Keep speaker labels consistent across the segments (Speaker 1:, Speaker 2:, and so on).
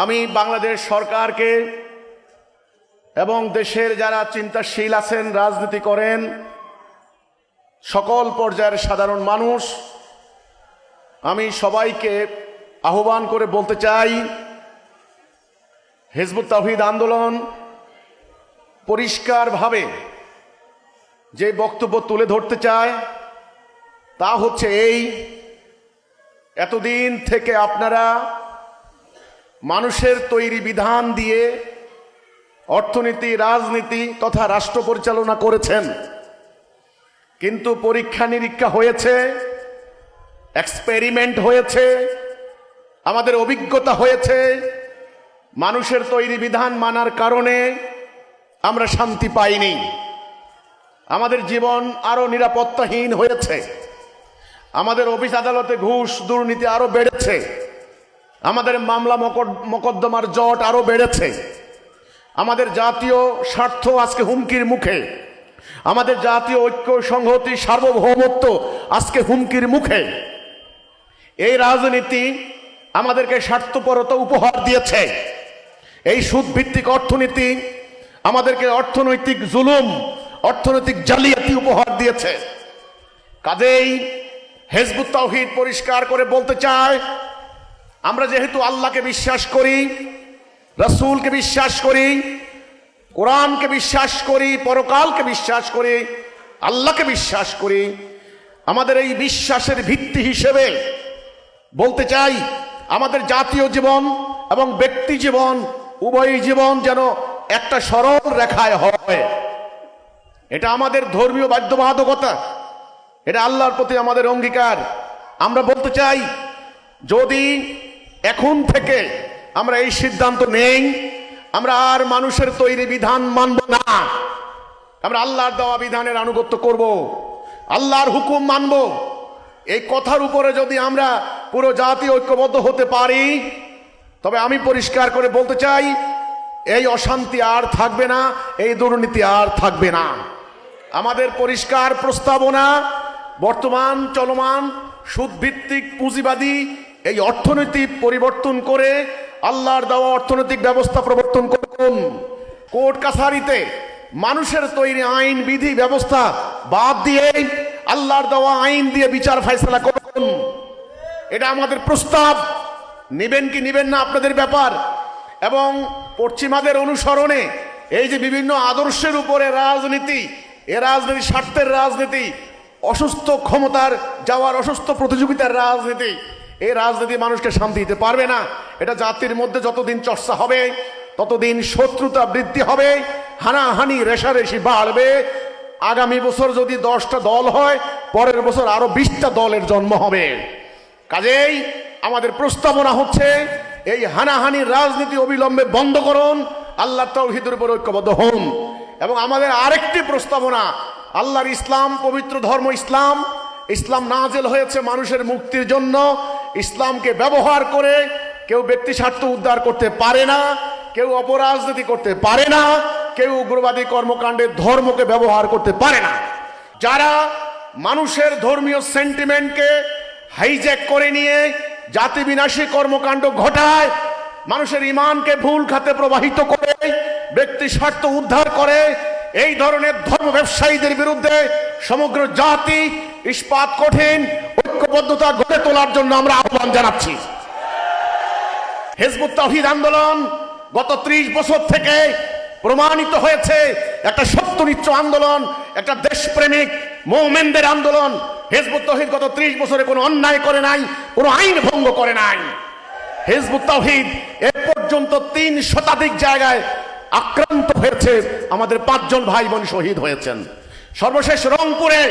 Speaker 1: আমি বাংলাদেশ সরকারকে এবং দেশের যারা চিন্তাশীল আছেন, রাজনীতি করেন, সকল পর্যায়ের সাধারণ মানুষ, আমি সবাইকে আহ্বান করে বলতে চাই, হিজবুত তাওহীদ আন্দোলন পরিষ্কারভাবে যে বক্তব্য তুলে ধরতে চায় তা হচ্ছে এই: এতদিন থেকে আপনারা মানুষের তৈরি বিধান দিয়ে অর্থনীতি, রাজনীতি তথা রাষ্ট্র পরিচালনা করেছেন, কিন্তু পরীক্ষা নিরীক্ষা হয়েছে, এক্সপেরিমেন্ট হয়েছে, আমাদের অভিজ্ঞতা হয়েছে। মানুষের তৈরি বিধান মানার কারণে আমরা শান্তি পাইনি, আমাদের জীবন আরো নিরাপত্তাহীন হয়েছে, আমাদের অফিস আদালতে ঘুষ দুর্নীতি আরো বেড়েছে, আমাদের মামলা মোকদ্দমার জট আরো বেড়েছে, আমাদের জাতীয় স্বার্থ আজকে হুমকির মুখে, আমাদের জাতীয় ঐক্য, সংহতি, সার্বভৌমত্ব আজকে হুমকির মুখে। এই রাজনীতি আমাদেরকে স্বার্থপরতা উপহার দিয়েছে। এই সুদভিত্তিক অর্থনীতি আমাদেরকে অর্থনৈতিক জুলুম, অর্থনৈতিক জালিয়াতি উপহার দিয়েছে। কাজেই হিজবুত তাওহীদ পরিষ্কার করে বলতে চায়, আমরা যেহেতু আল্লাহকে বিশ্বাস করি, রাসূলকে বিশ্বাস করি, কোরআনকে বিশ্বাস করি, পরকালকে বিশ্বাস করি, আল্লাহকে বিশ্বাস করি, আমাদের এই বিশ্বাসের ভিত্তি হিসেবে বলতে চাই, আমাদের জাতীয় জীবন এবং ব্যক্তি জীবন, উভয় জীবন যেন একটা সরল রেখায় হয়। এটা আমাদের ধর্মীয় বাধ্যবাধকতা, এটা আল্লাহর প্রতি আমাদের অঙ্গীকার। আমরা বলতে চাই, যদি এখন থেকে আমরা এই সিদ্ধান্ত নেই, আমরা আর মানুষের তৈরি বিধান মানব না, আমরা আল্লাহর দেওয়া বিধানের আনুগত্য করব, আল্লাহর হুকুম মানব, এই কথার উপরে যদি আমরা পুরো জাতি ঐক্যবদ্ধ হতে পারি, তবে আমি পরিষ্কার করে বলতে চাই, এই অশান্তি আর থাকবে না, এই দুর্নীতি আর থাকবে না। আমাদের পরিষ্কার প্রস্তাবনা, বর্তমান চলমান সুদভিত্তিক পুঁজিবাদী এই অর্থনীতি পরিবর্তন করে আল্লাহর দেওয়া অর্থনৈতিক ব্যবস্থা প্রবর্তন করুন। কোর্ট কাছারিতে মানুষের তৈরি আইন বিধি ব্যবস্থা বাদ দিয়ে আল্লাহর দেওয়া আইন দিয়ে বিচার ফয়সালা করুন। এটা আমাদের প্রস্তাব। নেবেন কি নেবেন না আপনাদের ব্যাপার। এবং পশ্চিমাদের অনুসরণে এই যে বিভিন্ন আদর্শের উপরে রাজনীতি, এ রাজনীতি স্বার্থের রাজনীতি, অসুস্থ ক্ষমতার যাওয়ার, অসুস্থ প্রতিযোগিতার রাজনীতি, এই রাজনীতি মানুষকে শান্তি দিতে পারবে না। এটা জাতির মধ্যে যতদিন চর্চা হবে ততদিন শত্রুতা বৃদ্ধি হবে, হানাহানি রেষারেষি বাড়বে। আগামী বছর যদি 10টা দল হয়, পরের বছর আরো 20টা দলের জন্ম হবে। কাজেই আমাদের প্রস্তাবনা হচ্ছে, এই হানাহানির রাজনীতি অবিলম্বে বন্ধ করুন, আল্লাহর তাওহীদের উপর ঐক্যবদ্ধ হন। এবং আমাদের আরেকটি প্রস্তাবনা, আল্লাহর ইসলাম, পবিত্র ধর্ম ইসলাম, ইসলাম নাজেল হয়েছে মানুষের মুক্তির জন্য। ইসলামকে ব্যবহার করে কেউ ব্যক্তি স্বার্থ উদ্ধার করতে পারে না, কেউ অপরাজনীতি করতে পারে না, কেউ উগ্রবাদী কর্মকাণ্ডে ধর্মকে ব্যবহার করতে পারে না। যারা মানুষের ধর্মীয় সেন্টিমেন্টকে হাইজ্যাক করে নিয়ে জাতি বিনাশী কর্মকাণ্ড ঘটায়, মানুষের ঈমানকে ভুল খাতে প্রবাহিত করে ব্যক্তি স্বার্থ উদ্ধার করে, এই ধরনের ধর্ম ব্যবসায়ীদের বিরুদ্ধে সমগ্র জাতি ইস্পাত কঠিন ঐক্যবদ্ধতা গড়ে তোলার জন্য আমরা আহ্বান জানাচ্ছি। হিজবুত তাওহীদ আন্দোলন গত 30 বছর থেকে প্রমাণিত হয়েছে একটা সত্যনিষ্ঠ আন্দোলন, একটা দেশপ্রেমিক মুমিনদের আন্দোলন। হিজবুত তাওহীদ গত 30 বছরে কোনো অন্যায় করে নাই, কোনো আইন ভঙ্গ করে নাই। হিজবুত তাওহীদ এ পর্যন্ত 3 শতাধিক জায়গায় আক্রান্ত হয়েছে, আমাদের 5 জন ভাই বোন শহীদ হয়েছেন। সর্বশেষ রংপুরে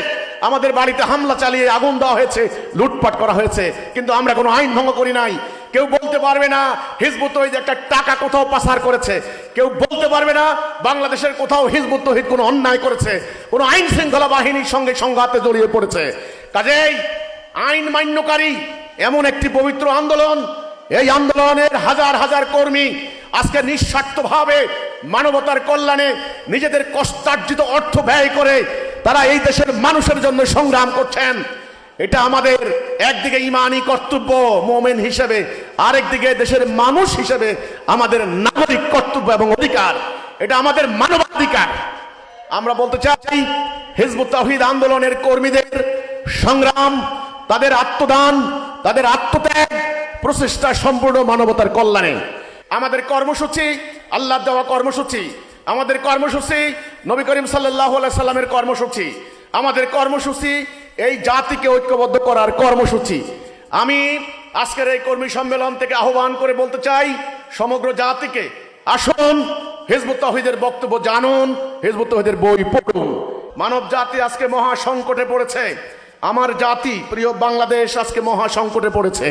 Speaker 1: আমাদের বাড়িতে হামলা চালিয়ে আগুন দেওয়া হয়েছে, লুটপাট করা হয়েছে, কিন্তু আমরা কোনো আইন ভঙ্গ করি নাই। কেউ বলতে পারবে না হিজবুত তাওহীদ একটা টাকা কোথাও পাচার করেছে, কেউ বলতে পারবে না বাংলাদেশের কোথাও হিজবুত তাওহীদ কোনো অন্যায় করেছে, কোনো আইন শৃঙ্খলা বাহিনীর সঙ্গে সংঘাতে জড়িয়ে পড়েছে। কাজেই আইন মান্যকারী এমন একটি পবিত্র আন্দোলন, এই আন্দোলনের হাজার হাজার কর্মী আজকে নিঃস্বার্থভাবে মানবতার কল্যাণে নিজেদের কষ্টার্জিত অর্থ ব্যয় করে তারা এই দেশের মানুষের জন্য সংগ্রাম করছেন। এটা আমাদের একদিকে ইমানি কর্তব্য মুমিন হিসেবে, আরেকদিকে দেশের মানুষ হিসেবে আমাদের নাগরিক কর্তব্য এবং অধিকার। এটা আমাদের মানবাধিকার। আমরা বলতে চাই হিজবুত তাওহীদ আন্দোলনের কর্মীদের সংগ্রাম, তাদের আত্মদান, তাদের আত্মত্যাগ, প্রচেষ্টা সম্পূর্ণ মানবতার কল্যাণে। আমাদের কর্মসূচি আল্লাহ দেওয়া কর্মসূচি, আমাদের কর্মসূচি নবী করিম সাল্লাল্লাহু আলাইহি সাল্লামের কর্মসূচি, আমাদের কর্মসূচি এই জাতিকে ঐক্যবদ্ধ করার কর্মসূচি। আমি আজকের এই কর্মী সম্মেলন থেকে আহ্বান করে বলতে চাই সমগ্র জাতিকে, আসুন হিজবুত তাওহীদের বক্তব্য জানুন, হিজবুত তাওহীদের বই পড়ুন। মানব জাতি আজকে মহা সংকটে পড়েছে। আমার জাতি প্রিয় বাংলাদেশ আজকে মহা সংকটে পড়েছে।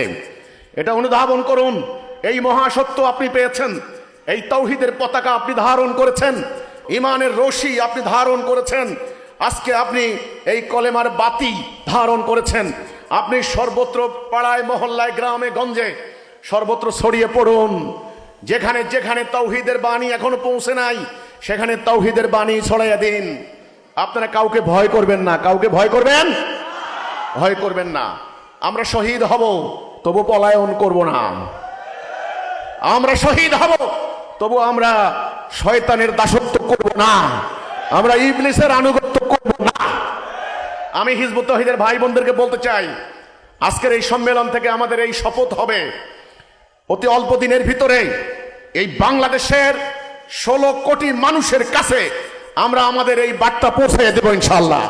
Speaker 1: এটা অনুধাবন করুন। এই মহাসত্য আপনি পেয়েছেন, এই তাওহীদের পতাকা আপনি ধারণ করেছেন, ইমানের রশি আপনি ধারণ করেছেন, আজকে আপনি এই কলেমার বাতি ধারণ করেছেন। আপনি সর্বত্র পাড়ায় মহল্লায় গ্রামে গঞ্জে সর্বত্র ছড়িয়ে পড়ুন। যেখানে যেখানে তাওহীদের বাণী এখনো পৌঁছে নাই সেখানে তাওহীদের বাণী ছড়াইয়া দিন। আপনারা কাউকে ভয় করবেন না, কাউকে ভয় করবেন না। আমরা শহীদ হব তবু পলায়ন করব না। আমরা শহীদ হব তবু আমরা শয়তানের দাসত্ব করব না, আমরা ইবলিসের আনুগত্য করব না। আমি হিজবুত তাওহীদের ভাই বোনদেরকে বলতে চাই, আজকের এই সম্মেলন থেকে আমাদের এই শপথ হবে, অতি অল্প দিনের ভিতরে এই বাংলাদেশের 16 কোটি মানুষের কাছে আমরা আমাদের এই বার্তা পৌঁছে দেব ইনশাআল্লাহ।